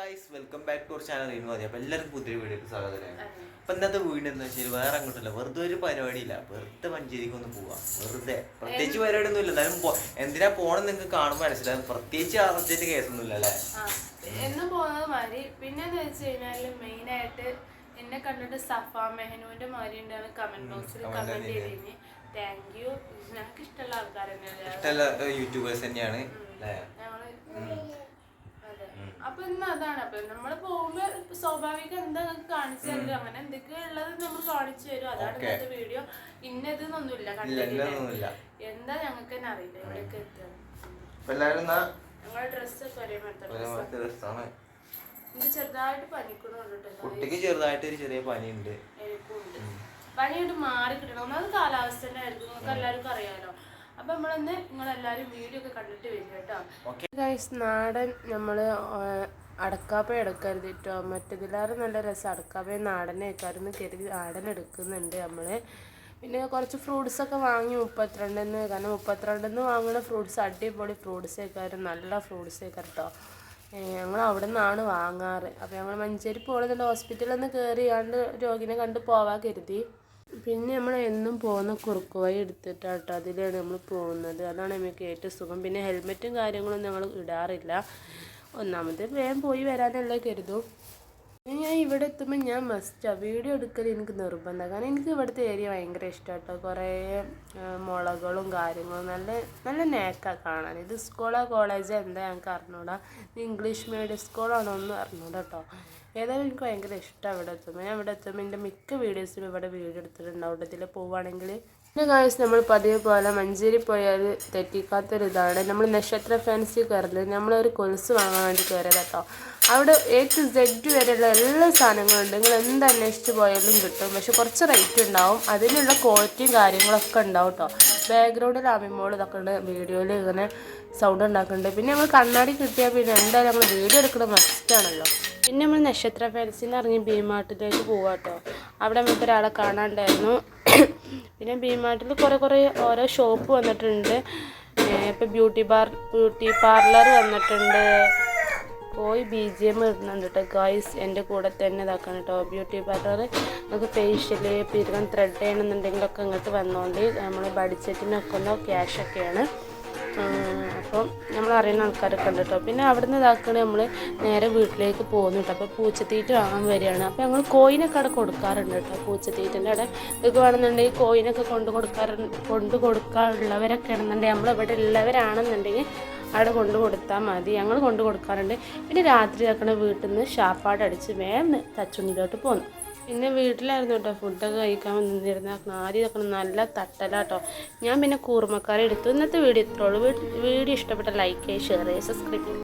Guys welcome back to our channel Reenu മതി. അപ്പോൾ എല്ലാവർക്കും പുതിയ വീഡിയോക്ക് സ്വാഗതം. അപ്പം ഇന്നത്തെ വീട് എന്താ വെച്ചാൽ വേറെ അങ്ങോട്ടല്ല, വെറുതെ ഒരു പരിപാടിയില്ല, വെറുതെ മഞ്ചേരിക്കൊന്ന് പോവാം. വെറുതെ പ്രത്യേകിച്ച് പരിപാടിയൊന്നും ഇല്ല, എന്നാലും എന്തിനാ പോകണം നിങ്ങൾക്ക് കാണുമ്പോൾ മനസ്സിലാകും. പ്രത്യേകിച്ച് അർജന്റ് കേസൊന്നും ഇല്ല അല്ലേ? എന്നും പോകുന്നത് മാതിരി. പിന്നെന്ന് വെച്ച് കഴിഞ്ഞാല് മെയിനായിട്ട് എന്നെ കണ്ടിട്ട് സഫ മെഹനുവിന്റെ മാതിരി ഉണ്ടാണ് കമന്റ് ബോക്സിൽ കമന്റ് ചെയ്തതിന് താങ്ക് യു. ഞങ്ങൾക്ക് ഇഷ്ടമുള്ള ആൾക്കാർ തന്നെയാണ്, യൂട്യൂബേഴ്സ് തന്നെയാണ്. അപ്പൊ ഇന്ന് അതാണ്. അപ്പൊ നമ്മള് പോകുമ്പോ സ്വാഭാവികം എന്താ കാണിച്ചു തരും, അങ്ങനെ എന്തൊക്കെയാ ഉള്ളത് നമ്മൾ കാണിച്ചു തരും. അതാണ് ഇന്നത്തെ വീഡിയോ. ഇന്നതെന്നൊന്നുമില്ല, കണ്ടിട്ടില്ല, എന്താ ഞങ്ങൾക്ക് തന്നെ അറിയില്ല എവിടെയൊക്കെ എത്തുകയാണ്. ഞങ്ങളുടെ ഡ്രസ്സൊക്കെ ഒരേ ഡ്രസ്സാണ്. എനിക്ക് ചെറുതായിട്ട് പനിക്കണുണ്ട്, കുട്ടിക്ക് ചെറുതായിട്ട് ഒരു ചെറിയ പനിയുണ്ട്. എനിക്കുണ്ട്. പനിയായിട്ട് മാറി കിട്ടണം. ഒന്നാമത് കാലാവസ്ഥ ആയിരിക്കും, നിങ്ങൾക്ക് എല്ലാവർക്കും അറിയാലോ. അപ്പൊ നമ്മളൊന്ന് നിങ്ങളെല്ലാരും വീഡിയോ ഒക്കെ കണ്ടിട്ട് വരും കേട്ടോ. ഗൈസ്, നാടൻ നമ്മള് അടക്കാപ്പ എടുക്കരുത് കേട്ടോ. മറ്റേതിലാറ് നല്ല രസം അടക്കാപ്പ നാടനെ വെക്കാരെന്ന് കരുതി നാടൻ എടുക്കുന്നുണ്ട് നമ്മള്. പിന്നെ കുറച്ച് ഫ്രൂട്ട്സൊക്കെ വാങ്ങി 32-ന്ന്, കാരണം 32-ന്ന് വാങ്ങുന്ന ഫ്രൂട്ട്സ് അടിപൊളി ഫ്രൂട്ട്സ് വെക്കാറ്, നല്ല ഫ്രൂട്ട്സ് വെക്കാറ് കേട്ടോ. ഞങ്ങൾ അവിടെ നിന്നാണ് വാങ്ങാറ്. അപ്പോൾ ഞങ്ങൾ മഞ്ചേരി പോകുന്നുണ്ട്, ഹോസ്പിറ്റലിൽ ഒന്ന് കയറിയാണ്ട് രോഗിനെ കണ്ട് പോവാൻ കരുതി. പിന്നെ നമ്മൾ എന്നും പോകുന്ന കുറുക്ക് വഴി എടുത്തിട്ടാണ് കേട്ടോ, അതിലാണ് നമ്മൾ പോകുന്നത്. അതാണ് നമുക്ക് ഏറ്റവും സുഖം. പിന്നെ ഹെൽമെറ്റും കാര്യങ്ങളൊന്നും ഞങ്ങൾ ഇടാറില്ല. ഒന്നാമത് വേഗം പോയി വരാനല്ലേ കരുതും. ഞാൻ ഇവിടെ എത്തുമ്പോൾ ഞാൻ മസ്റ്റാണ് വീഡിയോ എടുക്കൽ എനിക്ക് നിർബന്ധമാണ്. കാരണം എനിക്ക് ഇവിടുത്തെ ഏരിയ ഭയങ്കര ഇഷ്ടമാണ് കേട്ടോ. കുറേ മുളകളും കാര്യങ്ങളും നല്ല നല്ല നേക്കാണ് കാണാൻ. ഇത് സ്കൂളോ കോളേജോ എന്താ ഞങ്ങൾക്ക് അറിഞ്ഞൂടാ. ഇത് ഇംഗ്ലീഷ് മീഡിയം സ്കൂളാണോ ഒന്നും അറിഞ്ഞൂടാ കേട്ടോ. ഏതായാലും എനിക്ക് ഭയങ്കര ഇഷ്ടമാണ് ഇവിടെ എത്തുമ്പോൾ. ഞാൻ ഇവിടെ എത്തുമ്പോൾ എൻ്റെ മിക്ക വീഡിയോസിലും ഇവിടെ വീഡിയോ എടുത്തിട്ടുണ്ടാവും ഇതിൽ പോവുകയാണെങ്കിൽ. പിന്നെ കാര്യം നമ്മൾ പതിവ് പോലെ മഞ്ചേരി പോയാൽ തെറ്റിക്കാത്തൊരു ഇതാണ്, നമ്മൾ നക്ഷത്ര ഫാൻസി കയറില്ല. നമ്മളൊരു കൊലുസ് വാങ്ങാൻ വേണ്ടി കയറിയത് കേട്ടോ. അവിടെ A to Z വരെയുള്ള എല്ലാ സാധനങ്ങളുണ്ട്. നിങ്ങൾ എന്ത് അന്വേഷിച്ച് പോയാലും കിട്ടും, പക്ഷെ കുറച്ച് റേറ്റ് ഉണ്ടാവും. അതിനുള്ള ക്വാളിറ്റിയും കാര്യങ്ങളൊക്കെ ഉണ്ടാവും കേട്ടോ. ബാക്ക്ഗ്രൗണ്ടിൽ അമ്മിമോൾ ഇതൊക്കെ ഉണ്ട്, വീഡിയോയിൽ ഇങ്ങനെ സൗണ്ട് ഉണ്ടാക്കുന്നുണ്ട്. പിന്നെ നമ്മൾ കണ്ണാടി കിട്ടിയാൽ പിന്നെ എന്തായാലും നമ്മൾ വീഡിയോ എടുക്കുന്നത് മസ്റ്റാണല്ലോ. പിന്നെ നമ്മൾ നക്ഷത്ര ഫാൻസിന്ന് ഇറങ്ങി ബി-മാർട്ടിലേക്ക് പോവാം കേട്ടോ. അവിടെ നമുക്ക് ഒരാളെ കാണാണ്ടായിരുന്നു. പിന്നെ ബി-മാർട്ടിൽ കുറേ ഓരോ ഷോപ്പ് വന്നിട്ടുണ്ട്. ഇപ്പോൾ ബ്യൂട്ടി പാർലർ വന്നിട്ടുണ്ട്. പോയി BGM ഇടുന്നുണ്ട് കേട്ടോ ഗായ്സ്. എൻ്റെ കൂടെ തന്നെ ഇതാക്കണം കേട്ടോ. ബ്യൂട്ടി പാർലർ നമുക്ക് ഫേഷ്യൽ പിരികം ത്രെഡ് ചെയ്യണമെന്നുണ്ടെങ്കിലൊക്കെ ഇങ്ങോട്ട് വന്നുകൊണ്ട് നമ്മൾ ബഡ്ജറ്റിനൊക്കെ ഒന്ന് ക്യാഷൊക്കെയാണ്. അപ്പം നമ്മൾ അറിയുന്ന ആൾക്കാരൊക്കെ ഉണ്ട് കേട്ടോ. പിന്നെ അവിടെ നിന്ന് ഇതാക്കണേ നമ്മൾ നേരെ വീട്ടിലേക്ക് പോകുന്നു കേട്ടോ. അപ്പോൾ പൂച്ചത്തീറ്റ വാങ്ങാൻ വരികയാണ്. അപ്പോൾ ഞങ്ങൾ കോയിനൊക്കെ അവിടെ കൊടുക്കാറുണ്ട് കേട്ടോ. പൂച്ചത്തീറ്റൻ്റെ അവിടെ ഇതൊക്കെ വേണമെന്നുണ്ടെങ്കിൽ കോയിനൊക്കെ കൊണ്ടു കൊടുക്കാറുള്ളവരൊക്കെ ആണെന്നുണ്ടെങ്കിൽ നമ്മളിവിടെ ഉള്ളവരാണെന്നുണ്ടെങ്കിൽ അവിടെ കൊണ്ടു കൊടുത്താൽ മതി. ഞങ്ങൾ കൊണ്ടു കൊടുക്കാറുണ്ട്. പിന്നെ രാത്രി ഇതാക്കണ വീട്ടിൽ നിന്ന് ഷാപ്പാടടിച്ച് വേഗം തച്ചുണ്ണിയിലോട്ട് പോന്നു. പിന്നെ വീട്ടിലായിരുന്നു കേട്ടോ ഫുഡൊക്കെ കഴിക്കാൻ വന്നിരുന്ന. ആദ്യം ഇതൊക്കെ നല്ല തട്ടലാട്ടോ. ഞാൻ പിന്നെ കൂർമ്മക്കാരെ എടുത്തു. ഇന്നത്തെ വീഡിയോ ഇത്രയുള്ളൂ. വീഡിയോ ഇഷ്ടപ്പെട്ട ലൈക്ക് ചെയ്യുക, ഷെയർ ചെയ്യുക, സബ്സ്ക്രൈബ് ചെയ്യുക.